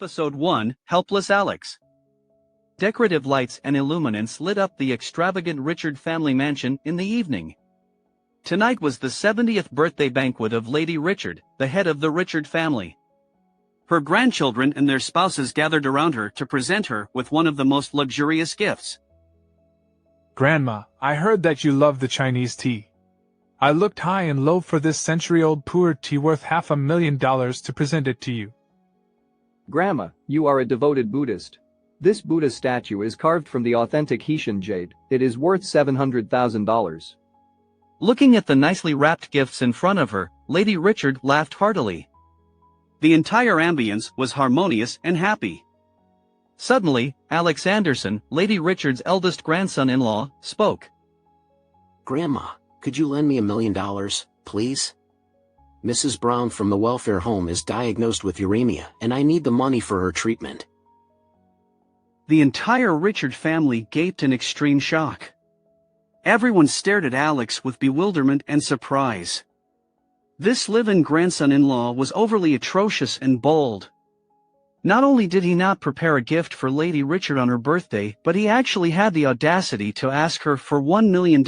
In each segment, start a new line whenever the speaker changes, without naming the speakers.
Episode 1, Helpless Alex. Decorative lights and illuminants lit up the extravagant Richard family mansion in the evening. Tonight was the 70th birthday banquet of Lady Richard, the head of the Richard family. Her grandchildren and their spouses gathered around her to present her with one of the most luxurious gifts.
Grandma, I heard that you love the Chinese tea. I looked high and low for this century-old pu'er tea worth $500,000 to present it to you.
Grandma, you are a devoted Buddhist. This Buddha statue is carved from the authentic Haitian jade. It is worth $700,000.
Looking at the nicely wrapped gifts in front of her, Lady Richard laughed heartily. The entire ambience was harmonious and happy. Suddenly, Alex Anderson, Lady Richard's eldest grandson-in-law, spoke.
Grandma, could you lend me $1 million, please? Mrs. Brown from the welfare home is diagnosed with uremia, and I need the money for her treatment.
The entire Richard family gaped in extreme shock. Everyone stared at Alex with bewilderment and surprise. This live-in grandson-in-law was overly atrocious and bold. Not only did he not prepare a gift for Lady Richard on her birthday, but he actually had the audacity to ask her for $1 million.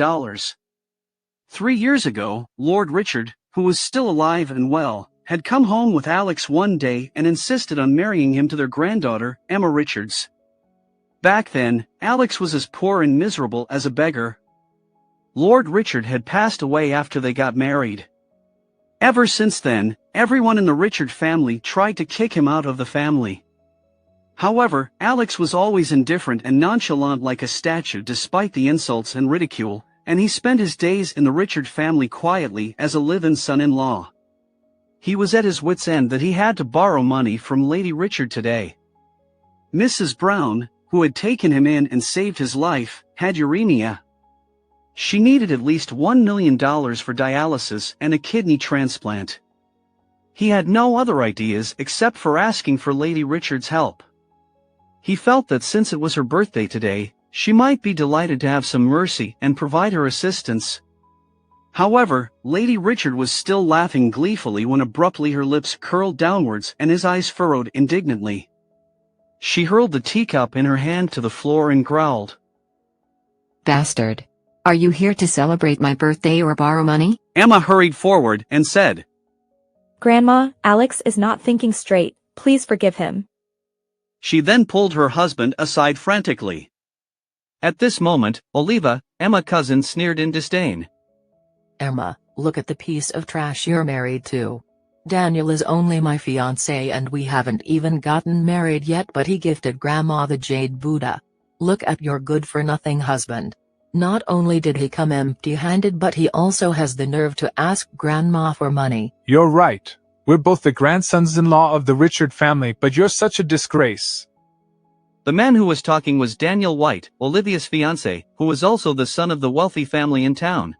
3 years ago, Lord Richard, who was still alive and well, had come home with Alex one day and insisted on marrying him to their granddaughter, Emma Richards. Back then, Alex was as poor and miserable as a beggar. Lord Richard had passed away after they got married. Ever since then, everyone in the Richard family tried to kick him out of the family. However, Alex was always indifferent and nonchalant like a statue despite the insults and ridicule, and he spent his days in the Richard family quietly as a live-in son-in-law. He was at his wits' end that he had to borrow money from Lady Richard today. Mrs. Brown, who had taken him in and saved his life, had uremia. She needed at least $1 million for dialysis and a kidney transplant. He had no other ideas except for asking for Lady Richard's help. He felt that since it was her birthday today, she might be delighted to have some mercy and provide her assistance. However, Lady Richard was still laughing gleefully when abruptly her lips curled downwards and his eyes furrowed indignantly. She hurled the teacup in her hand to the floor and growled.
Bastard. Are you here to celebrate my birthday or borrow money?
Emma hurried forward and said,
Grandma, Alex is not thinking straight. Please forgive him.
She then pulled her husband aside frantically. At this moment, Oliva, Emma's cousin, sneered in disdain.
Emma, look at the piece of trash you're married to. Daniel is only my fiancé and we haven't even gotten married yet, but he gifted Grandma the jade Buddha. Look at your good-for-nothing husband. Not only did he come empty-handed, but he also has the nerve to ask Grandma for money.
You're right. We're both the grandsons-in-law of the Richard family, but you're such a disgrace.
The man who was talking was Daniel White, Olivia's fiancé, who was also the son of the wealthy family in town.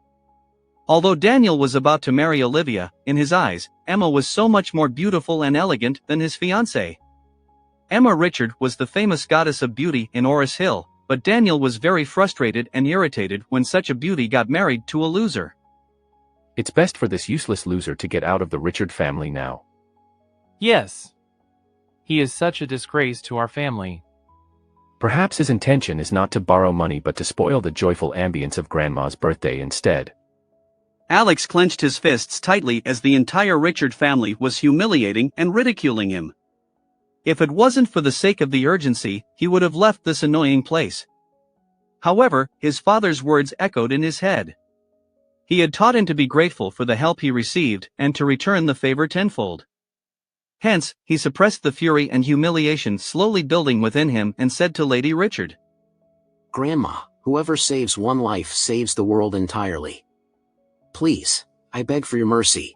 Although Daniel was about to marry Olivia, in his eyes, Emma was so much more beautiful and elegant than his fiancé. Emma Richard was the famous goddess of beauty in Orris Hill, but Daniel was very frustrated and irritated when such a beauty got married to a loser.
It's best for this useless loser to get out of the Richard family now.
Yes. He is such a disgrace to our family.
Perhaps his intention is not to borrow money but to spoil the joyful ambience of Grandma's birthday instead.
Alex clenched his fists tightly as the entire Richard family was humiliating and ridiculing him. If it wasn't for the sake of the urgency, he would have left this annoying place. However, his father's words echoed in his head. He had taught him to be grateful for the help he received and to return the favor tenfold. Hence, he suppressed the fury and humiliation slowly building within him and said to Lady Richard,
Grandma, whoever saves one life saves the world entirely. Please, I beg for your mercy.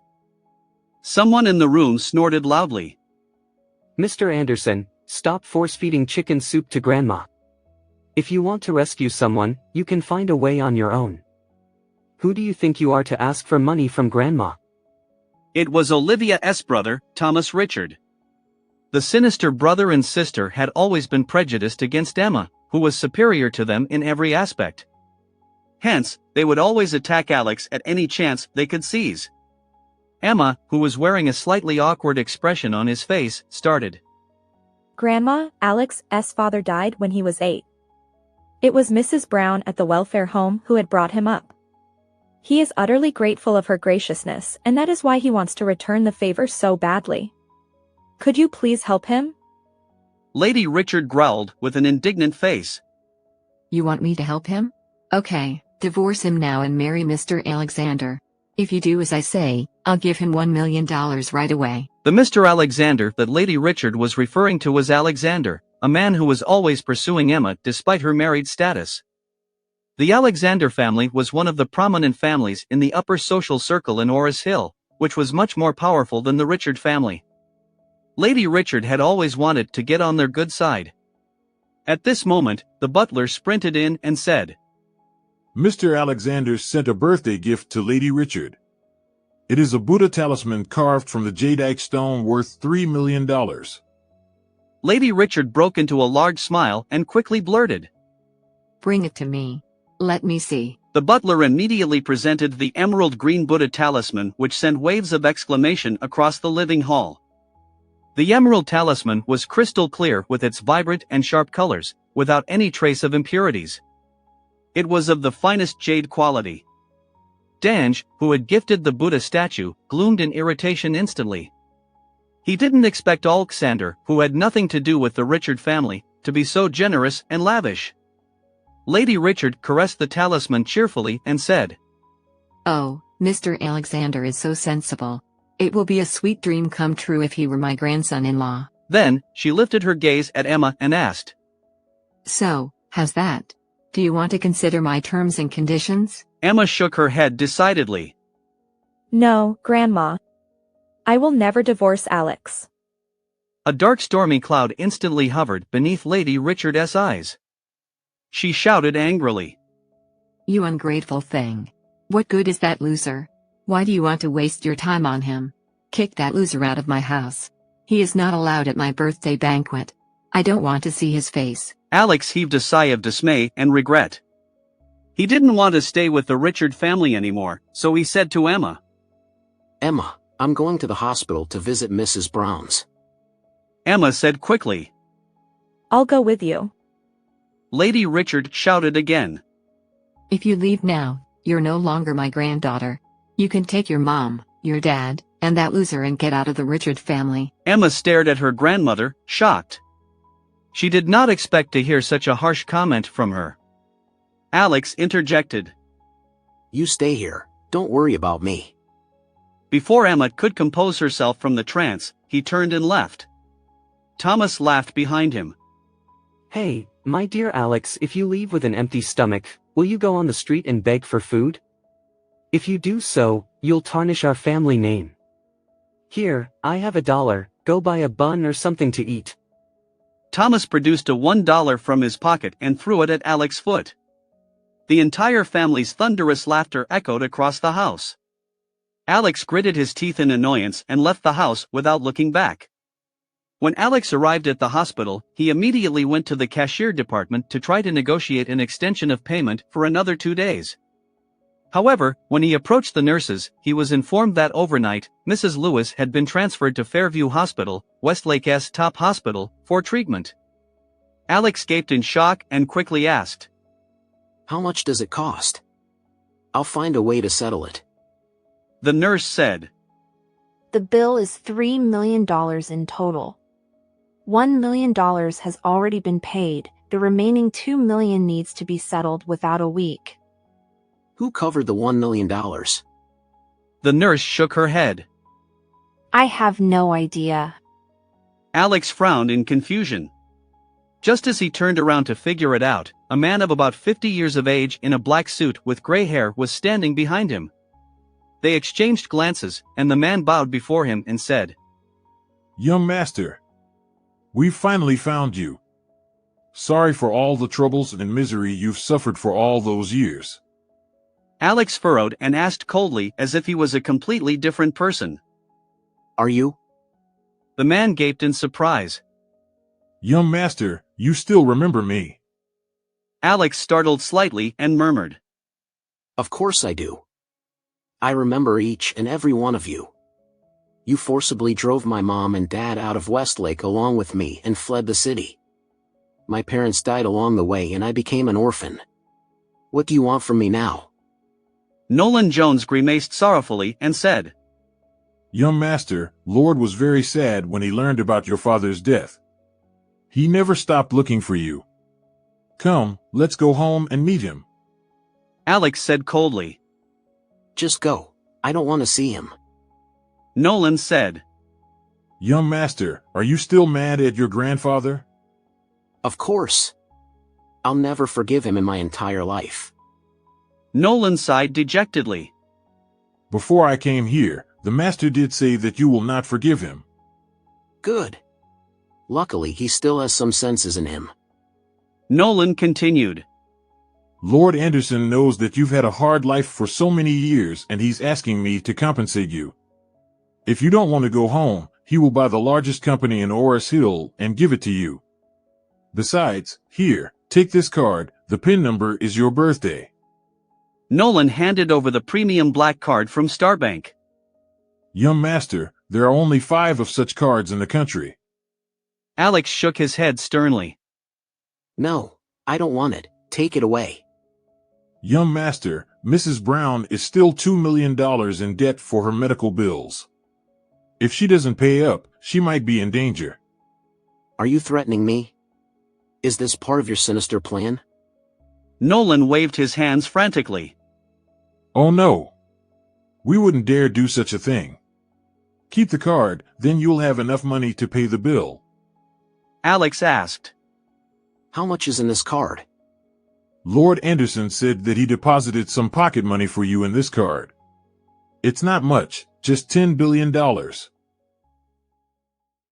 Someone in the room snorted loudly.
Mr. Anderson, stop force-feeding chicken soup to Grandma. If you want to rescue someone, you can find a way on your own. Who do you think you are to ask for money from Grandma?
It was Olivia's brother, Thomas Richard. The sinister brother and sister had always been prejudiced against Emma, who was superior to them in every aspect. Hence, they would always attack Alex at any chance they could seize. Emma, who was wearing a slightly awkward expression on his face, started.
Grandma, Alex's father died when he was 8. It was Mrs. Brown at the welfare home who had brought him up. He is utterly grateful of her graciousness, and that is why he wants to return the favor so badly. Could you please help him?
Lady Richard growled with an indignant face.
You want me to help him? Okay, divorce him now and marry Mr. Alexander. If you do as I say, I'll give him $1 million right away.
The Mr. Alexander that Lady Richard was referring to was Alexander, a man who was always pursuing Emma despite her married status. The Alexander family was one of the prominent families in the upper social circle in Orris Hill, which was much more powerful than the Richard family. Lady Richard had always wanted to get on their good side. At this moment, the butler sprinted in and said,
Mr. Alexander sent a birthday gift to Lady Richard. It is a Buddha talisman carved from the jadeite stone worth $3 million.
Lady Richard broke into a large smile and quickly blurted,
Bring it to me. Let me see.
The butler immediately presented the emerald green Buddha talisman, which sent waves of exclamation across the living hall. The emerald talisman was crystal clear with its vibrant and sharp colors, without any trace of impurities. It was of the finest jade quality. Dange, who had gifted the Buddha statue, gloomed in irritation instantly. He didn't expect Alexander, who had nothing to do with the Richard family, to be so generous and lavish. Lady Richard caressed the talisman cheerfully and said,
Oh, Mr. Alexander is so sensible. It will be a sweet dream come true if he were my grandson-in-law.
Then, she lifted her gaze at Emma and asked,
So, how's that? Do you want to consider my terms and conditions?
Emma shook her head decidedly.
No, Grandma. I will never divorce Alex.
A dark stormy cloud instantly hovered beneath Lady Richard's eyes. She shouted angrily,
You ungrateful thing. What good is that loser? Why do you want to waste your time on him? Kick that loser out of my house. He is not allowed at my birthday banquet. I don't want to see his face.
Alex heaved a sigh of dismay and regret. He didn't want to stay with the Richard family anymore, so he said to Emma,
Emma, I'm going to the hospital to visit Mrs. Brown's.
Emma said quickly.
I'll go with you.
Lady Richard shouted again.
If you leave now, you're no longer my granddaughter. You can take your mom, your dad, and that loser and get out of the Richard family.
Emma stared at her grandmother, shocked. She did not expect to hear such a harsh comment from her. Alex interjected.
You stay here, don't worry about me.
Before Emma could compose herself from the trance, he turned and left. Thomas laughed behind him.
Hey, my dear Alex, if you leave with an empty stomach, will you go on the street and beg for food? If you do so, you'll tarnish our family name. Here, I have $1, go buy a bun or something to eat.
Thomas produced a $1 from his pocket and threw it at Alex's foot. The entire family's thunderous laughter echoed across the house. Alex gritted his teeth in annoyance and left the house without looking back. When Alex arrived at the hospital, he immediately went to the cashier department to try to negotiate an extension of payment for another 2 days. However, when he approached the nurses, he was informed that overnight, Mrs. Lewis had been transferred to Fairview Hospital, Westlake's top hospital, for treatment. Alex gaped in shock and quickly asked,
How much does it cost? I'll find a way to settle it.
The nurse said,
The bill is $3 million in total. $1 million has already been paid, the remaining $2 million needs to be settled without a week.
Who covered the $1 million?
The nurse shook her head.
I have no idea.
Alex frowned in confusion. Just as he turned around to figure it out, a man of about 50 years of age in a black suit with gray hair was standing behind him. They exchanged glances, and the man bowed before him and said,
Young master, we finally found you. Sorry for all the troubles and misery you've suffered for all those years.
Alex furrowed and asked coldly as if he was a completely different person.
Are you?
The man gaped in surprise.
Young master, you still remember me.
Alex startled slightly and murmured,
Of course I do. I remember each and every one of you. You forcibly drove my mom and dad out of Westlake along with me and fled the city. My parents died along the way and I became an orphan. What do you want from me now?
Nolan Jones grimaced sorrowfully and said,
Young master, Lord was very sad when he learned about your father's death. He never stopped looking for you. Come, let's go home and meet him.
Alex said coldly.
Just go. I don't want to see him.
Nolan said,
Young master, are you still mad at your grandfather?
Of course. I'll never forgive him in my entire life.
Nolan sighed dejectedly.
Before I came here, the master did say that you will not forgive him.
Good. Luckily, he still has some senses in him.
Nolan continued.
Lord Anderson knows that you've had a hard life for so many years and he's asking me to compensate you. If you don't want to go home, he will buy the largest company in Oris Hill and give it to you. Besides, here, take this card, the PIN number is your birthday.
Nolan handed over the premium black card from Starbank.
Young master, there are only 5 of such cards in the country.
Alex shook his head sternly.
No, I don't want it. Take it away.
Young master, Mrs. Brown is still $2 million in debt for her medical bills. If she doesn't pay up, she might be in danger.
Are you threatening me? Is this part of your sinister plan?
Nolan waved his hands frantically.
Oh no. We wouldn't dare do such a thing. Keep the card, then you'll have enough money to pay the bill.
Alex asked.
How much is in this card?
Lord Anderson said that he deposited some pocket money for you in this card. It's not much, just $10 billion.